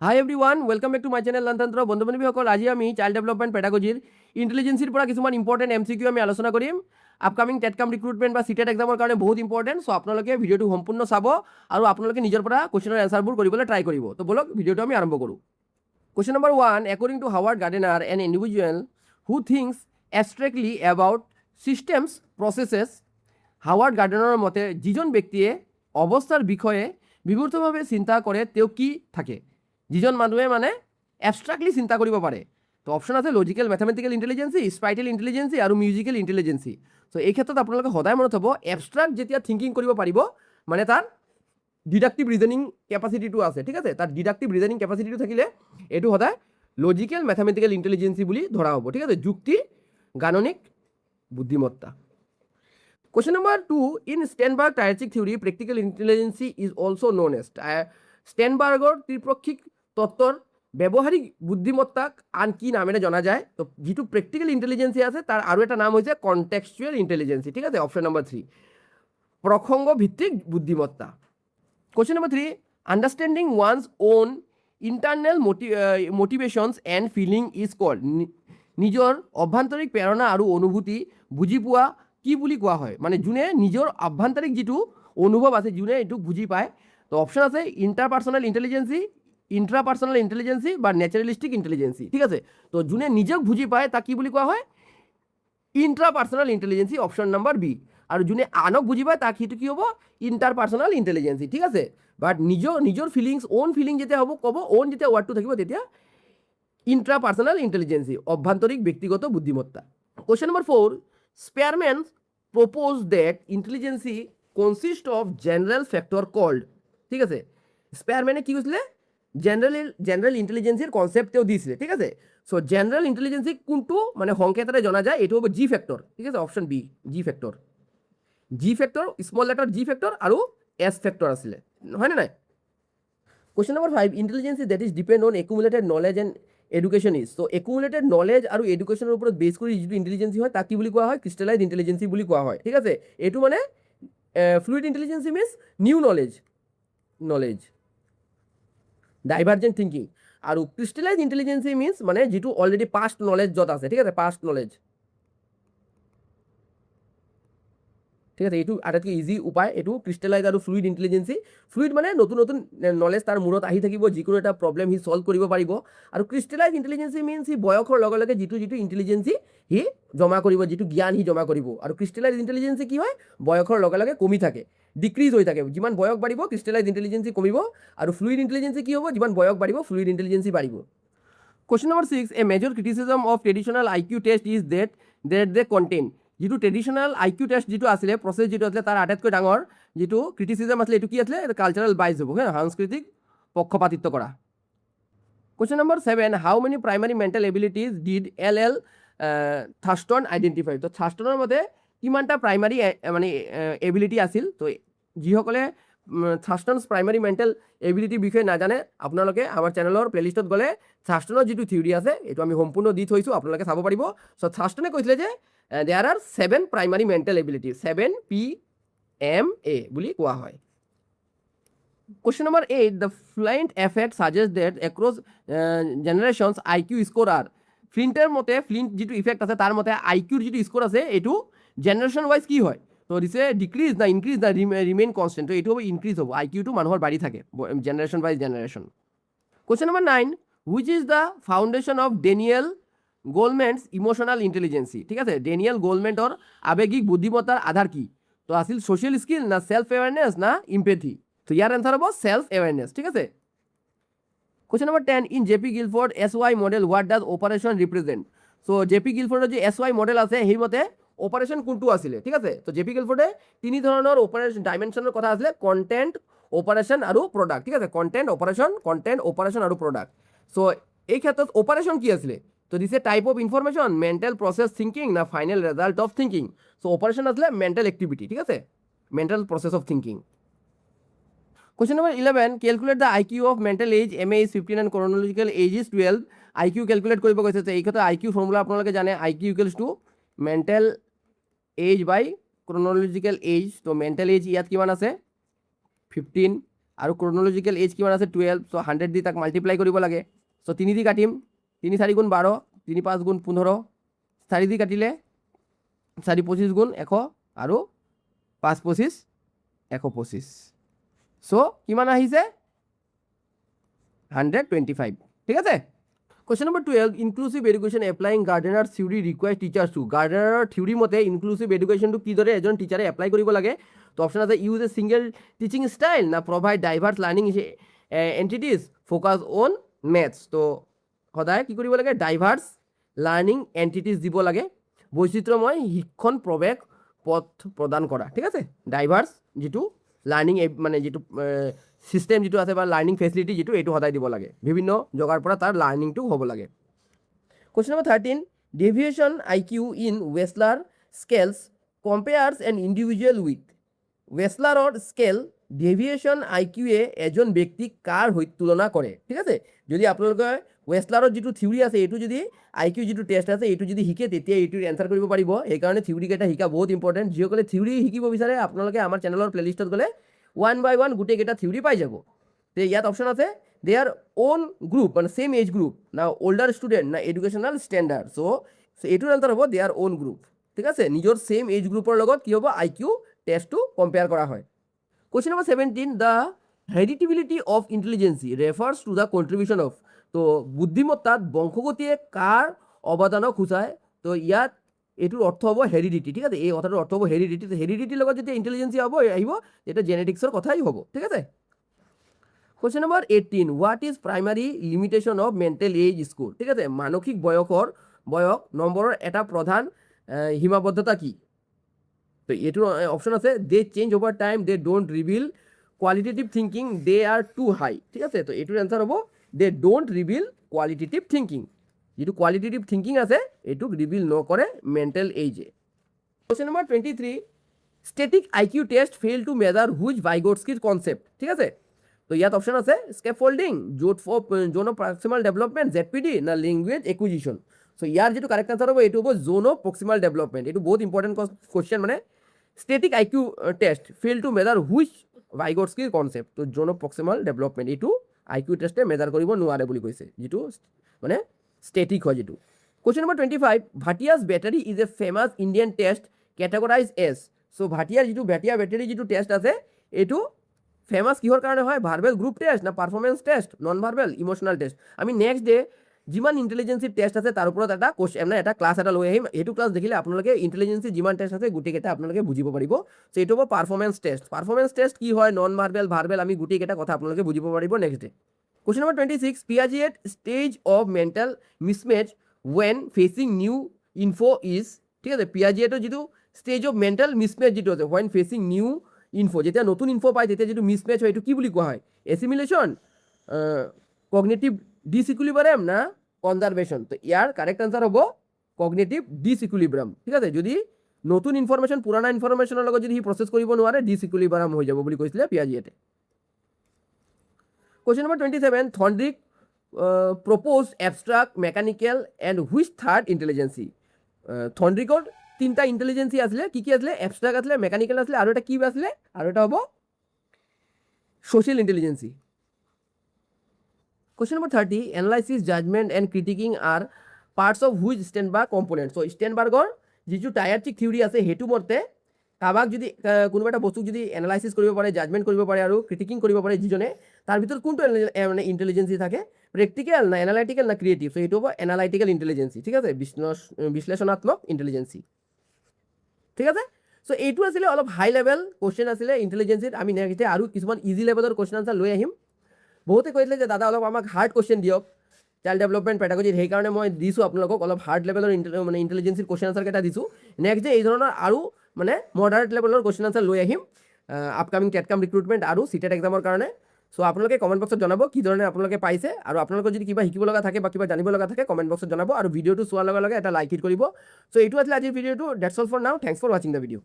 High everyone, welcome back to my channel লনতন্ত্ৰ। বন্ধু বান্ধৱীসকল, আজি আমি চাইল্ড ডেভেলপমেণ্ট পেডাগজিৰ ইণ্টেলিজেন্সিৰ পৰা কিছুমান ইম্পৰ্টেণ্ট MCQ আমি আলোচনা কৰিম। আপকামিং টেটকাম ৰিক্ৰুটমেণ্ট বা চিটেট এক্সামৰ কাৰণে বহুত ইম্পৰ্টেণ্ট। চ' আপোনালোকে ভিডিঅ'টো সম্পূৰ্ণ চাব আৰু আপোনালোকে নিজৰ পৰা কুৱেশ্যনৰ এনচাৰবোৰ কৰিবলৈ ট্ৰাই কৰিব। তো বলক ভিডিঅ'টো আমি আৰম্ভ কৰোঁ। Question number 1, according to Howard Gardner, an individual who thinks abstractly about systems processes. Howard গাৰ্ডেনাৰৰ মতে যিজন ব্যক্তিয়ে অৱস্থাৰ বিষয়ে বিমূৰ্তভাৱে চিন্তা কৰে তেওঁ কি থাকে? যিজন মানুহে মানে এবষ্ট্ৰাক্টলি চিন্তা কৰিব পাৰে। তো অপশ্যন আছে লজিকেল মেথামেটিকেল ইণ্টেলিজেঞ্চি, স্পাইটেল ইণ্টেলিজেঞ্চি আৰু মিউজিকেল ইণ্টেলিজেঞ্চি। চ' এই ক্ষেত্ৰত আপোনালোকে সদায় মনত হ'ব, এবষ্ট্ৰাক্ট যেতিয়া থিংকিং কৰিব পাৰিব মানে তাৰ ডিডাক্টিভ ৰিজনিং কেপাচিটিটো আছে, ঠিক আছে। তাৰ ডিডাক্টিভ ৰিজনিং কেপাচিটিটো থাকিলে এইটো সদায় লজিকেল মেথামেটিকেল ইণ্টেলিজেঞ্চি বুলি ধৰা হ'ব, ঠিক আছে। যুক্তি গাণনিক বুদ্ধিমত্তা। Question number 2, in Sternberg triadic theory, practical intelligence is also known as Sternberger ত্ৰিপাক্ষিক তত্ত্বৰ ব্যৱহাৰিক বুদ্ধিমত্তাক আন কি নামেৰে জনা যায়? তো যিটো প্ৰেক্টিকেল ইণ্টেলিজেঞ্চি আছে তাৰ আৰু এটা নাম হৈছে কণ্টেক্সচুৱেল ইণ্টেলিজেঞ্চি, ঠিক আছে। অপশ্যন নম্বৰ 3, প্ৰসংগ ভিত্তিক বুদ্ধিমত্তা। Question number 3, understanding one's on internal motivations and feeling is called. নিজৰ অভ্যন্তৰিক প্ৰেৰণা আৰু অনুভূতি বুজি পোৱা কি বুলি কোৱা হয়? মানে যোনে নিজৰ আভ্যন্তৰিক যিটো অনুভৱ আছে, যোনে এইটো বুজি পায়। তো অপশ্যন আছে ইণ্টাৰপাৰ্চনেল ইণ্টেলিজেঞ্চি, ইণ্ট্ৰাপাৰ্চনেল ইণ্টেলিজেঞ্চি বা নেচাৰেলিষ্টিক ইণ্টেলিজেঞ্চি, ঠিক আছে। তো যোনে নিজক বুজি পায় তাক কি বুলি কোৱা হয়? ইণ্ট্ৰাপাৰ্চনেল ইণ্টেলিজেঞ্চি, অপশ্যন নম্বৰ বি। আৰু যোনে আনক বুজি পায় তাক সেইটো কি হ'ব? ইণ্টাৰপাৰ্চনেল ইণ্টেলিজেঞ্চি, ঠিক আছে। বাট নিজৰ ফিলিংছ, অ'ন ফিলিং যেতিয়া হ'ব, ক'ব অ'ন যেতিয়া ৱাৰ্ডটো থাকিব তেতিয়া ইণ্ট্ৰাপাৰ্চনেল ইণ্টেলিজেঞ্চি, অভ্যন্তৰিক ব্যক্তিগত বুদ্ধিমত্তা। Question number 4, Spearman proposed that intelligence consists of general factor called, ঠিক আছে। স্পেয়াৰমেনে কি কৈছিলে? জেনেৰেল ইণ্টেলিজেঞ্চিৰ কনচেপ্ট তেওঁ দিছিলে, ঠিক আছে। চ' জেনেৰেল ইণ্টেলিজেঞ্চি কোনটো মানে সংকেতেৰে জনা যায়? এইটো হ'ব জি ফেক্টৰ, ঠিক আছে। Option B, G factor. G factor, small letter G factor আৰু এছ ফেক্টৰ আছিলে, হয়নে নাই? Question number 5, intelligence that is depend on accumulated knowledge and education is. ত' একুমুলেটেড নলেজ আৰু এডুকেশ্যনৰ ওপৰত বেছ কৰি যিটো ইণ্টেলিজেঞ্চি হয় তাক কি বুলি কোৱা হয়? ক্ৰিষ্টেলাইজ ইণ্টেলিজেঞ্চি বুলি কোৱা হয়, ঠিক আছে। এইটো মানে fluid intelligence means new knowledge divergent thinking. আৰু ক্ৰিষ্টেলাইজ ইণ্টেলিজেঞ্চি মিনছ মানে যিটো অলৰেডি পাষ্ট নলেজ য'ত আছে, ঠিক আছে, পাষ্ট নলেজ, ঠিক আছে। এইটো আটাইতকৈ ইজি উপায়, এইটো ক্ৰিষ্টেলাইজ আৰু ফ্লুইড ইণ্টেলিজেঞ্চি। ফ্লুইড মানে নতুন নলেজ তাৰ মূৰত আহি থাকিব, যিকোনো এটা প্ৰব্লেম সি ছল্ভ কৰিব পাৰিব। আৰু ক্ৰিষ্টেলাইজ ইণ্টেলিজেঞ্চি মিনছ সি বয়সৰ লগে লগে যিটো ইণ্টেলিজেঞ্চি সি জমা কৰিব, যিটো জ্ঞান সি জমা কৰিব। আৰু ক্ৰিষ্টেলাইজ ইণ্টেলিজেঞ্চি কি হয়? বয়সৰ লগে লগে কমি থাকে, ডিক্ৰিজ হৈ থাকে। যিমান বয়স বাঢ়িব ক্ৰিষ্টেলাইজ ইণ্টেলিজেঞ্চি কমিব, আৰু ফ্লুইড ইণ্টেলিজেঞ্চি কি হ'ব? যিমান বয়স বাঢ়িব ফ্লুইড ইণ্টেলিজেঞ্চি বাঢ়িব। Question number 6, a major criticism of traditional IQ test is that they contain. যিটো ট্ৰেডিশ্যনেল IQ টেষ্ট যিটো আছিলে, প্ৰচেছ যিটো আছিলে, তাৰ আটাইতকৈ ডাঙৰ যিটো ক্ৰিটিচিজম আছিলে এইটো কি আছিলে? কালচাৰেল বাইজ হ'ব, হা, সাংস্কৃতিক পক্ষপাতিত্ব কৰা। Question number 7, how many primary mental abilities did LL Thurstone identify. তো থাৰ্ষ্টনৰ মতে কিমানটা প্ৰাইমাৰী মানে এবিলিটি আছিল? তো যিসকলে থাৰ্ষ্টনছ প্ৰাইমাৰী মেণ্টেল এবিলিটিৰ বিষয়ে নাজানে, আপোনালোকে আমাৰ চেনেলৰ প্লেলিষ্টত গ'লে থাৰ্ষ্টনৰ যিটো থিয়ৰী আছে এইটো আমি সম্পূৰ্ণ দি থৈছোঁ, আপোনালোকে চাব পাৰিব। চ' থাৰ্ষ্টনে কৈছিলে যে there are 7 primary mental ability, 7 PMA বুলি কোৱা হয়। Question number 8, the Flint effect suggests that across generations IQ score are. ফ্লিণ্টৰ মতে, ফ্লিণ্ট যিটো ইফেক্ট আছে তাৰ মতে IQৰ যিটো স্ক'ৰ আছে এইটো জেনেৰেশ্যন ৱাইজ কি হয়? তো দিছে ডিক্ৰিজ না ইনক্ৰিজ না ৰিমেইন কনষ্টেণ্ট। তো এইটো হ'ব ইনক্ৰিজ হ'ব, IQটো মানুহৰ বাঢ়ি থাকে generation wise generation. Question number 9, which is the foundation of Daniel Goleman's emotional intelligence, ঠিক আছে। ডেনিয়েল গোলমেণ্টৰ আৱেগিক বুদ্ধিমত্তাৰ আধাৰ কি? তো আছিল ছ'চিয়েল স্কিল না ছেল্ফ এৱাৰনেছ না ইম্পেথি? তো ইয়াৰ এনচাৰ হ'ব ছেল্ফ এৱাৰনেছ, ঠিক আছে। Question number 10, in JP Guilford SY model what does operation represent. So' JP Guilfordৰ যি SY মডেল আছে সেইমতে অপাৰেশ্যন কোনটো আছিলে, ঠিক আছে। তো JP Guilforde তিনি ধৰণৰ অপাৰেশ্যন ডাইমেনশ্যনৰ কথা আছিলে, কণ্টেণ্ট, অপাৰেশ্যন আৰু প্ৰডাক্ট, ঠিক আছে। কণ্টেণ্ট, অপাৰেশ্যন আৰু প্ৰডাক্ট। চ' এই ক্ষেত্ৰত অপাৰেশ্যন কি আছিলে? তো দিছে type of information, mental process thinking না final result of thinking. So' operation আছিলে মেণ্টেল এক্টিভিটি, ঠিক আছে, mental process of thinking. Question number 11, calculate the IQ of mental age, MA is 15 and chronological age is 12. IQ calculate কৰিব কৈছে। এই ক্ষেত্ৰত IQ formula আপোনালোকে জানে, IQ equals to mental age by chronological age। তো mental as ইয়াত কিমান আছে? 15 আৰু ক্ৰনলজিকেল এজ কিমান আছে 12, চ' 100 দি তাক মাল্টিপ্লাই কৰিব লাগে। চ' 3 দি কাটিম, 3 4 গুণ 12, 3 5 গুণ 15, 4 দি কাটিলে 4 25 গুণ 100 আৰু 5 25 125। চ' কিমান আহিছে 125, ঠিক আছে। Question number 12, inclusive education applying Gardner's theory requires teachers to. Gardner theory মতে inclusive education টো কিদৰে এজন টিচাৰে এপ্লাই কৰিব লাগে। তো অপশ্যন আছে use a single teaching style, না provide diverse learning entities focus on maths. তো সদায় কি কৰিব লাগে, ডাইভাৰ্ছ লাৰ্নিং এণ্টিটিজ দিব লাগে, বৈচিত্ৰ্যময় শিক্ষণ প্ৰৱেশ পথ প্ৰদান কৰা, ঠিক আছে। ডাইভাৰ্ছ যিটো লাৰ্নিং মানে যিটো ছিষ্টেম যিটো আছে বা লাৰ্নিং ফেচিলিটি যিটো এইটো সদায় দিব লাগে, বিভিন্ন জগাৰ পৰা তাৰ লাৰ্নিংটো হ'ব লাগে। Question number 13, deviation IQ in Wechsler scales compares an individual with. ৱেছলাৰৰ স্কেল ডেভিয়েশ্যন IQ-এ এজন ব্যক্তিক কাৰ সৈতে তুলনা কৰে, ঠিক আছে। যদি আপোনালোকে ৱেছলাৰৰ যিটো থিয়ৰী আছে এইটো যদি IQ যিটো টেষ্ট আছে এইটো যদি শিকে তেতিয়া এইটোৰ এনচাৰ কৰিব পাৰিব। সেইকাৰণে থিয়ৰীকেইটা শিকা বহুত ইম্পৰ্টেণ্ট। যিসকলে থিয়ৰী শিকিব বিচাৰে আপোনালোকে আমাৰ চেনেলৰ প্লেলিষ্টত গ'লে 1 by 1 গোটেইকেইটা থিয়ৰী পাই যাব। তো ইয়াত অপশ্যন আছে দেয়াৰ অ'ন গ্ৰুপ, মানে ছেম এজ গ্ৰুপ, না অল্ডাৰ ষ্টুডেণ্ট, না এডুকেশ্যনেল ষ্টেণ্ডাৰ্ড। চ' এইটোৰ এনচাৰ হ'ব দেয়াৰ অ'ন গ্ৰুপ, ঠিক আছে। নিজৰ ছেম এজ গ্ৰুপৰ লগত কি হ'ব IQ টেষ্টটো কম্পেয়াৰ কৰা হয়। Question number 17, the heritability of intelligence refers to the contribution of. তো বুদ্ধিমত্তাত বংশগতিয়ে কাৰ অৱদানক সূচায়। তো ইয়াত এইটোৰ অৰ্থ হ'ব হেৰিডিটি, ঠিক আছে। এই কথাটোৰ অৰ্থ হ'ব হেৰিডিটি। হেৰিডিটিৰ লগত যেতিয়া ইণ্টেলিজেঞ্চি হ'ব আহিব তেতিয়া জেনেটিক্সৰ কথাই হ'ব, ঠিক আছে। Question number 18, what is primary limitation of mental age score, ঠিক আছে। মানসিক বয়স নম্বৰৰ এটা প্ৰধান সীমাবদ্ধতা কি। তো এইটোৰ অপশ্যন আছে they change over time, they don't reveal qualitative thinking, they are too high, ঠিক আছে। তো এইটোৰ এনচাৰ হ'ব they don't reveal qualitative thinking. যিটো কোৱালিটেটিভ থিংকিং আছে এইটোক ৰিভিল নকৰে mental age. Question number 23, static IQ test fail to measure which ভাইগটস্কিৰ কনচেপ্ট, ঠিক আছে। তো ইয়াত অপশ্যন আছে scaffolding, zone of proximal development ZPD, না লেংগুৱেজ একুইজিশ্যন। চ' ইয়াৰ যিটো কাৰেক্ট আনচাৰ হ'ব এইটো হ'ব জোন অফ প্ৰক্সিমাল ডেভেলপমেণ্ট। এইটো বহুত ইম্পৰ্টেণ্ট কুৱেশ্যন, মানে static IQ test fail to measure which ভাইগটস্কিৰ কনচেপ্ট। তো জোন অফ প্ৰক্সিমাল ডেভেলপমেণ্ট এইটো IQ টেষ্টে মেজাৰ কৰিব নোৱাৰে বুলি কৈছে, যিটো মানে ষ্টেটিক হয় যিটো। Question number 25, Bhatia's battery is a famous Indian test categorise as. So' ভাটিয়াৰ যিটো ভাটিয়া বেটাৰী যিটো টেষ্ট আছে এইটো ফেমাছ কিহৰ কাৰণে হয়, ভাৰ্বেল গ্ৰুপ টেষ্ট, না performance test, non verbal emotional test. আমি নেক্সট ডে যিমান ইণ্টেলিজেঞ্চিৰ টেষ্ট আছে তাৰ ওপৰত এটা কুৱেশ্যন মানে এটা ক্লাছ এটা লৈ আহিম। সেইটো ক্লাছ দেখিলে আপোনালোকে ইণ্টেলিজেঞ্চিৰ যিমান টেষ্ট আছে গোটেইকেইটা আপোনালোকে বুজিব পাৰিব। চ' এইটো হ'ব পাৰফৰ্মেঞ্চ টেষ্ট। পাৰফৰ্মেঞ্চ টেষ্ট কি হয়, নন ভাৰ্বেল, ভাৰ্বেল, আমি গোটেইকেইটা কথা আপোনালোকে বুজিব পাৰিব next day. Question number 26, Piaget stage of mental mismatch when facing new info is, ঠিক আছে। পিয়াজেটৰ যিটো ষ্টেজ অফ মেণ্টেল মিছমেচ যিটো আছে ৱেন ফেচিং নিউ ইনফো, যেতিয়া নতুন ইনফো পায় তেতিয়া যিটো মিছমেচ হয় এইটো কি বুলি কোৱা হয়, এছিমিলেশ্যন, কগনিটিভ ডিসইকুইলিব্রিয়াম, না কনজারভেশন। তো ইয়ার কারেক্ট আনসার হ'ব কগনিটিভ ডিসইকুইলিব্রিয়াম, ঠিক আছে। যদি নতুন ইনফরমেশন পুরানা ইনফরমেশনের লগত যদি সি প্রসেস কৰিব নোৱাৰে ডিসইকুইলিব্রিয়াম হৈ যাব বুলি কৈছিলে পিয়াজেটে। Question number 27, Thorndike proposed abstract, mechanical and which third intelligence? Thorndikeৰ তিনটা ইন্টেলিজেন্সি আছিলে, কি আছিলে, এবস্ট্ৰাক্ট আছিলে, মেকানিক্যাল আছিলে, আৰু এটা কি আছিলে, আৰু এটা হ'ব social ইন্টেলিজেন্সি। Question number 30, analysis, judgment and critiquing are parts of which Sternberg component? So Sternbergৰ যিটো ডায়াট্ৰিক থিওৰি আছে সেইটো মতে কাবাক যদি কোনোবা এটা বস্তুক যদি এনালাইসিস কৰিব পাৰে, জাজমেন্ট কৰিব পাৰে আৰু ক্ৰিটিকিং কৰিব পাৰে যিজনে, তাৰ ভিতৰত কোনটো মানে ইন্টেলিজেন্সি থাকে, প্ৰেক্টিক্যাল না এনালাইটিক্যাল না ক্রিয়েটিভ। সো এইটো হ'ব এনালাইটিক্যাল ইন্টেলিজেন্সি, ঠিক আছে, বিশ্লেষণাত্মক ইন্টেলিজেন্সি, ঠিক আছে। সো এইটো আছিলে অলপ হাই লেভেল কোশ্চেন আছিলে ইন্টেলিজেন্সিত। আমি নেক্সট আৰু কিছুমান ইজি লেভেলৰ কোশ্চেন আনসাৰ লৈ আহিম। বহুতে কৈছিলে যে দাদা অলপ আমাক হাৰ্ড কোশ্চেন দিয়ক চাইল্ড ডেভেলপমেণ্ট পেডাগজিত, সেইকাৰণে মই দিছোঁ আপোনালোকক অলপ হাৰ্ড লেভেলৰ মানে ইন্টেলিজেন্সিৰ কোশ্চেন আনসাৰ কেইটা দিছোঁ। নেক্সট ডে এই ধৰণৰ আৰু মানে মডাৰেট লেভেলৰ কোশ্চেন আনসাৰ লৈ আহিম আপকামিং টেটকাম ৰিক্ৰুটমেণ্ট আৰু চিটেট এক্সামৰ কাৰণে। চ' আপোনালোকে কমেণ্ট বক্সত জনাব কি ধৰণে আপোনালোকে পাইছে, আৰু আপোনালোকৰ যদি কিবা শিকিব লগা থাকে বা কিবা জানিব লগা থাকে কমেণ্ট বক্সত জনাব, আৰু ভিডিঅ'টো চোৱাৰ লগে লগে এটা লাইক হিট কৰিব। চ' এইটো আছিলে আজিৰ ভিডিঅ'টো। ডেটছ অল ফৰ নাও, থেংকছ ফৰ ৱাচিং দ্য ভিডিঅ'।